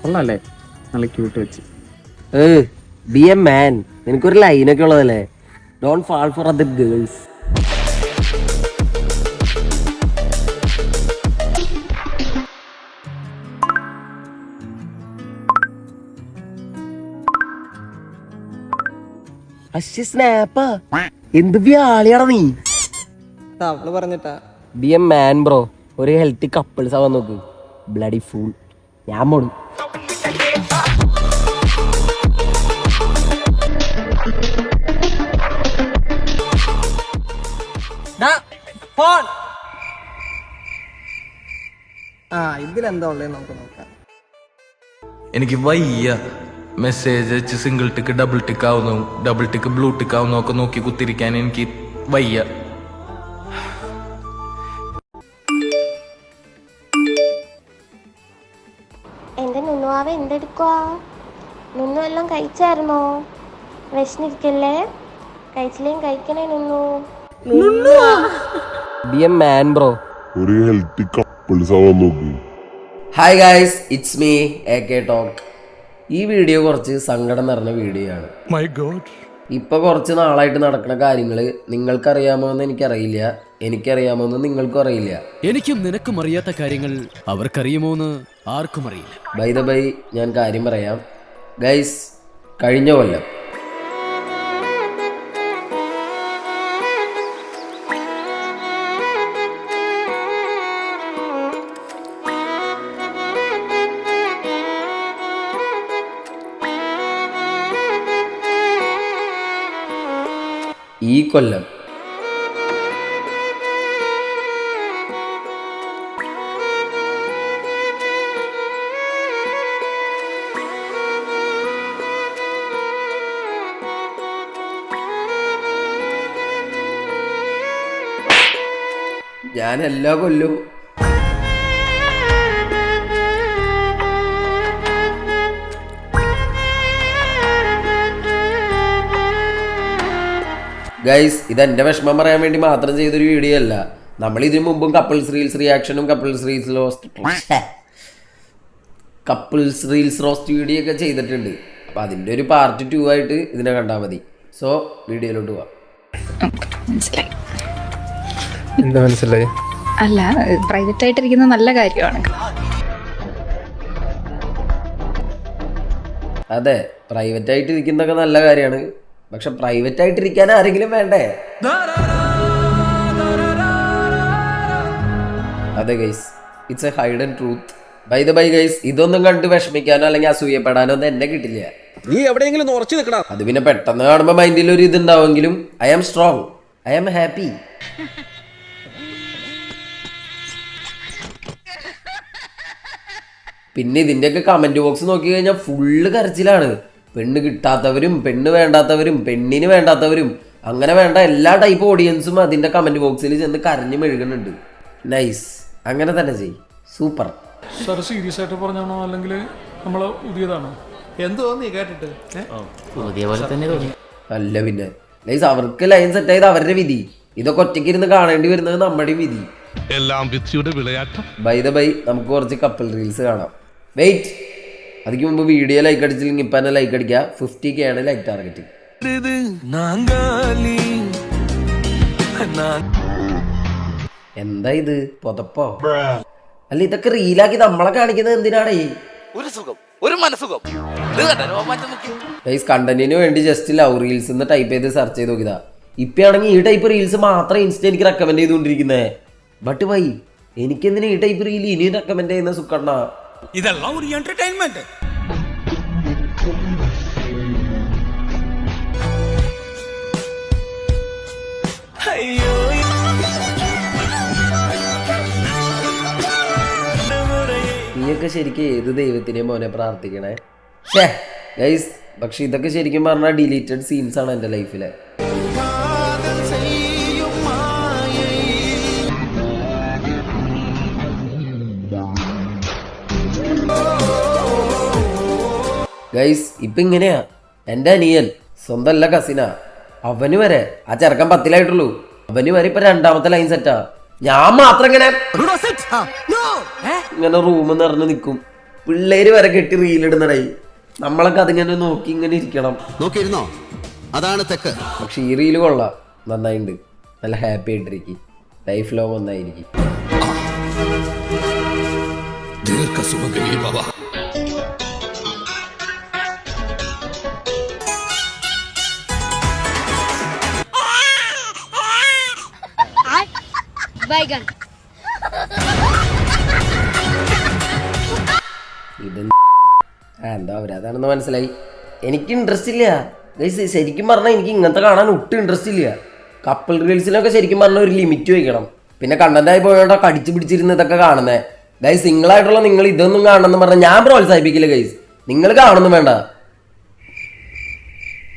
കൊള്ളാല്ലേ, നല്ല ക്യൂട്ട് വെച്ച്. Be a man. നിനക്കൊരു ലൈനൊക്കെ ഉള്ളതല്ലേ, don't fall for other girls. സ്നാപ്പാ, എന്ത് വ്യാളിയാടാ നീ. അവള് പറഞ്ഞിട്ടാ. Be a man bro. ഒരു ഹെൽത്തി കപ്പിൾസ് ആവാൻ നോക്ക്. Bloody fool. ഞാൻ പോണു. ഇതിലെന്താ ഉള്ളത് നമുക്ക് നോക്കാം. എനിക്ക് വയ്യ മെസ്സേജ് അയച്ച് സിംഗിൾ ടിക്ക് ഡബിൾ ടിക്ക് ആവുന്നു, ഡബിൾ ടിക്ക് ബ്ലൂ ടിക്ക് ആവുന്നു ഒക്കെ നോക്കി കുത്തിരിക്കാൻ എനിക്ക് വയ്യ. എന്റെ നുന്നുവാവ എന്തെടുക്കുവാ? നുന്നു എല്ലാം കഴിച്ചായിരുന്നോ? വിശന്നിരിക്കല്ലേ, കഴിച്ചില്ലേം കഴിക്കണേ നുന്നു. Be a man bro. ഒരു ഹെൽത്തി കപ്പിൾസ് ആവാൻ നോക്ക്. Hi guys, it's me AK talk. ഈ വീഡിയോ കുറച്ച് സങ്കടം നിറഞ്ഞ വീഡിയോ ആണ്. ഇപ്പൊ കുറച്ച് നാളായിട്ട് നടക്കുന്ന കാര്യങ്ങൾ നിങ്ങൾക്കറിയാമോ എന്ന് എനിക്കറിയില്ല, എനിക്കറിയാമോ എന്ന് നിങ്ങൾക്കും അറിയില്ല. എനിക്കും നിനക്കും അറിയാത്ത കാര്യങ്ങൾ അവർക്കറിയുമോ എന്ന് ആർക്കും അറിയില്ല. ബൈ ദ ബൈ, ഞാൻ കാര്യം പറയാം ഗൈസ്. കഴിഞ്ഞ കൊല്ലം ഈ കൊല്ലം ഞാൻ എല്ലാ കൊല്ലവും ഗൈസ്, ഇതെന്റെ വിഷമം പറയാൻ വേണ്ടി മാത്രം ചെയ്തൊരു വീഡിയോ അല്ല. നമ്മൾ ഇതിനു മുമ്പും കപ്പിൾസ് റീൽസ് റിയാക്ഷനും കപ്പിൾസ് റീൽസ് റോസ്റ്റ് വീഡിയോ ഒക്കെ ചെയ്തിട്ടുണ്ട്. അപ്പം അതിൻ്റെ ഒരു പാർട്ട് 2 ആയിട്ട് ഇതിനെ കണ്ടാൽ മതി. സോ വീഡിയോയിലോട്ട് പോവാം. എന്താ മനസ്സിലായി? അല്ല, പ്രൈവറ്റ് ആയിട്ടിരിക്കുന്ന നല്ല കാര്യമാണ്. അതെ, പ്രൈവറ്റ് ആയിട്ട് ഇരിക്കുന്നതൊക്കെ നല്ല കാര്യമാണ്. പക്ഷെ പ്രൈവറ്റ് ആയിട്ടിരിക്കാൻ ആരെങ്കിലും വേണ്ടേ? അതെ guys, it's a hidden truth. By the by guys, ഇതൊന്നും കണ്ട് വിഷമിക്കാനോ അല്ലെങ്കിൽ അസൂയപ്പെടാനോ ഒന്നും എന്നെ കിട്ടില്ല. നീ എവിടെയെങ്കിലും ഉറച്ചു നിൽക്കണം. അത് പിന്നെ പെട്ടെന്ന് കാണുമ്പോൾ മൈൻഡിൽ ഒരു ഇതുണ്ടാവുമെങ്കിലും I am strong, I am happy. പിന്നെ ഇതിൻ്റെയൊക്കെ കമൻറ്റ് ബോക്സ് നോക്കി കഴിഞ്ഞാൽ ഫുള്ള് കരച്ചിലാണ്. പെണ്ണ് കിട്ടാത്തവരും പെണ്ണ് വേണ്ടാത്തവരും പെണ്ണിന് വേണ്ടാത്തവരും അങ്ങനെ വേണ്ട എല്ലാ ടൈപ്പ് ഓഡിയൻസും അതിൻ്റെ കമൻറ്റ് ബോക്സിൽ ചെന്ന് കരഞ്ഞ് മെഴുകുന്നുണ്ട്. നൈസ്, അങ്ങനെ തന്നെ ചെയ്. സൂപ്പർ. സാർ സീരിയസ് ആയിട്ട് പറഞ്ഞാണോ അല്ലെങ്കിൽ നമ്മൾ പുതിയതാണോ? എന്ത് തോന്നി കേട്ടിട്ട്? പുതിയ പോലെ തന്നെ തോന്നി. അല്ല പിന്നെ ഗൈസ്, അവർക്ക് ലൈൻ സെറ്റ് ആയത് അവരുടെ വിധി. ഇതൊക്കെ ഒറ്റയ്ക്ക് ഇരുന്ന് കാണേണ്ടി വരുന്നത് നമ്മുടെ വിധി. എല്ലാം വിധിയുടെ വിളയാട്ടം. ബൈ ദ ബൈ, നമുക്ക് കുറച്ച് കപ്പിൾ റീൽസ് കാണാം. വെയിറ്റ്, അതിക്ക് മുമ്പ് വീഡിയോ ലൈക്ക് അടിച്ചില്ലെങ്കിൽ ഇപ്പം തന്നെ ലൈക്ക് അടിക്കുക. 50K ആണ് ലൈക്ക് ടാർഗറ്റ്. എന്താ ഇത്, പൊതപ്പോ? അല്ല, ഇതൊക്കെ റീലാക്കി നമ്മളെ കാണിക്കുന്നത് എന്തിനാടേ? ഒരു സുഖം, ഒരു മനസുഖം. ഗൈസ്, കണ്ടന്റിന് വേണ്ടി ജസ്റ്റ് ലവ് റീൽസ് എന്ന് ടൈപ്പ് ചെയ്ത് സെർച്ച് ചെയ്ത് നോക്കിയതാ. ഇപ്പയാണെങ്കിൽ ഈ ടൈപ്പ് റീൽസ് മാത്രമേ ഇൻസ്റ്റ എനിക്ക് റെക്കമെൻഡ് ചെയ്തുകൊണ്ടിരിക്കുന്നേ. ബട്ട് വൈ എനിക്കെന്തിനാ ഈ ടൈപ്പ് റീൽ ഇനിയും റെക്കമെൻഡ് ചെയ്യുന്ന സുക്കണ്ണ? ഇതെല്ലാം ഒരു എന്റർടൈൻമെന്റ്. നീയൊക്കെ ശരിക്കും ഏത് ദൈവത്തിനെ മോനെ പ്രാർത്ഥിക്കണേ? ഗൈസ്, പക്ഷെ ഇതൊക്കെ ശരിക്കും പറഞ്ഞാൽ ഡിലീറ്റഡ് സീൻസ് ആണ് എൻ്റെ ലൈഫിലെ. ഗൈസ്, ഇപ്പം ഇങ്ങനെയാ. എൻ്റെ അനിയൻ, സ്വന്തം അല്ല കസിനാ, അവന് വരെ ആ ചെറുക്കൻ 10-ലായിട്ടുള്ളൂ. അവന് വരെ ഇപ്പൊ 2ാമത്തെ ലൈൻ സെറ്റാ. ഞാൻ മാത്രം ഇങ്ങനെ റൂം നിറഞ്ഞു നിൽക്കും. പിള്ളേര് വരെ കെട്ടി റീലിടുന്നതായി. നമ്മളൊക്കെ അതിങ്ങനെ നോക്കി ഇങ്ങനെ ഇരിക്കണം. നോക്കിയിരുന്നോ? അതാണ് തെക്ക്. പക്ഷെ ഈ റീല് കൊള്ളാം, നന്നായിട്ടുണ്ട്. നല്ല ഹാപ്പി ആയിട്ടിരിക്കും, ലൈഫ് ലോങ് ഒന്നായിരിക്കും. ഇത് എന്താ അവരതാണെന്ന് മനസ്സിലായി. എനിക്ക് ഇൻട്രസ്റ്റ് ഇല്ല ഗൈസ്. ശരിക്കും പറഞ്ഞാൽ എനിക്ക് ഇങ്ങനത്തെ കാണാൻ ഒട്ടും ഇൻട്രസ്റ്റ് ഇല്ല. കപ്പിൾ റീൽസിനൊക്കെ ശരിക്കും പറഞ്ഞാൽ ഒരു ലിമിറ്റ് വയ്ക്കണം. പിന്നെ കണ്ടന്റായി പോയോണ്ടാ കടിച്ചു പിടിച്ചിരുന്ന് ഇതൊക്കെ കാണുന്നത്. ഗൈസ് സിംഗിളായിട്ടുള്ള നിങ്ങൾ ഇതൊന്നും കാണണമെന്ന് പറഞ്ഞാൽ ഞാൻ പ്രോത്സാഹിപ്പിക്കില്ല ഗൈസ്. നിങ്ങൾ കാണുന്നു വേണ്ട.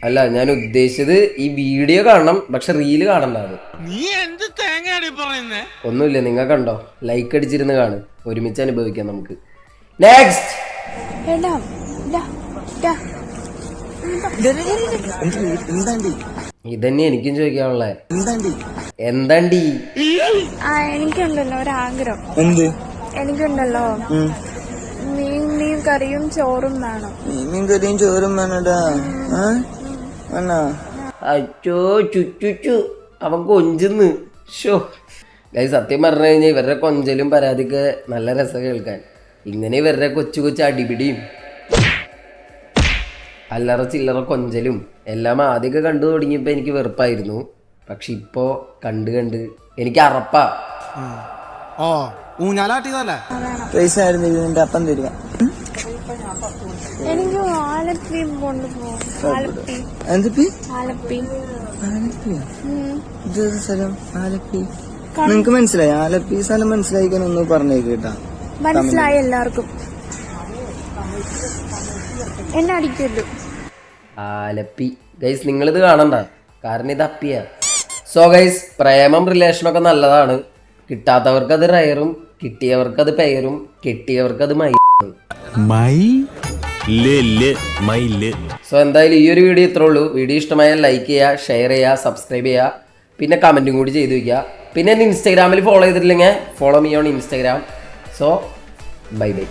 അല്ല, ഞാൻ ഉദ്ദേശിച്ചത് ഈ വീഡിയോ കാണണം, പക്ഷെ റീല് കാണണ്ടാണ്. ഒന്നുമില്ല, നിങ്ങൾ കണ്ടോ, ലൈക്ക് അടിച്ചിരുന്ന് കാണും, ഒരുമിച്ച് അനുഭവിക്കാം നമുക്ക്. നെക്സ്റ്റ് ഇതന്നെ എനിക്കും ചോദിക്കാനുള്ള. എന്താണ്ടി? എനിക്കുണ്ടല്ലോ ഒരാഗ്രഹം. എനിക്കുണ്ടല്ലോ മീൻ കറിയും ചോറും വേണം. മീൻ കറിയും ചോറും വേണടാ. അച്ചോ ചുച്ചു അവൻ കൊഞ്ചുന്ന്. ഷോ ഗൈസ്, സത്യം പറഞ്ഞു കഴിഞ്ഞാൽ ഇവരുടെ കൊഞ്ചലും പരാതിക്ക് നല്ല രസം കേൾക്കാൻ. ഇങ്ങനെ ഇവരുടെ കൊച്ചു കൊച്ചു അടിപിടിയും അല്ലറ ചില്ലറ കൊഞ്ചലും എല്ലാം ആദ്യമൊക്കെ കണ്ടു തുടങ്ങിയപ്പോൾ എനിക്ക് വെറുപ്പായിരുന്നു. പക്ഷെ ഇപ്പോൾ കണ്ട് എനിക്ക് അറപ്പാ. പൈസ ആയിരുന്നു ഇതിന്റെ അപ്പം തരിക. എനിക്ക് ആലപ്പി കൊണ്ടുപോകും. നിങ്ങക്ക് മനസ്സിലായി? ആലപ്പി സ്ഥലം മനസ്സിലായിക്കാൻ ഒന്ന് പറഞ്ഞേക്ക് കേട്ടാ. മനസ്സിലായി എല്ലാവർക്കും. എന്നെ അടിക്കല്ലോ. ആലപ്പി ഗൈസ്, നിങ്ങളിത് കാണണ്ട, കാരണം ഇത് അപ്പിയാ. സോ ഗൈസ്, പ്രേമം റിലേഷനൊക്കെ നല്ലതാണ്. കിട്ടാത്തവർക്കത് റയറും, കിട്ടിയവർക്കത് പെയറും, കെട്ടിയവർക്കത് സോ എന്തായാലും ഈ ഒരു വീഡിയോ ഇത്രേ ഉള്ളൂ. വീഡിയോ ഇഷ്ടമായാൽ ലൈക്ക് ചെയ്യുക, ഷെയർ ചെയ്യുക, സബ്സ്ക്രൈബ് ചെയ്യുക, പിന്നെ കമൻറ്റും കൂടി ചെയ്തു വയ്ക്കുക. പിന്നെ എന്നെ ഇൻസ്റ്റാഗ്രാമിൽ ഫോളോ ചെയ്തിട്ടില്ലെങ്കിൽ follow me on Instagram. So bye bye.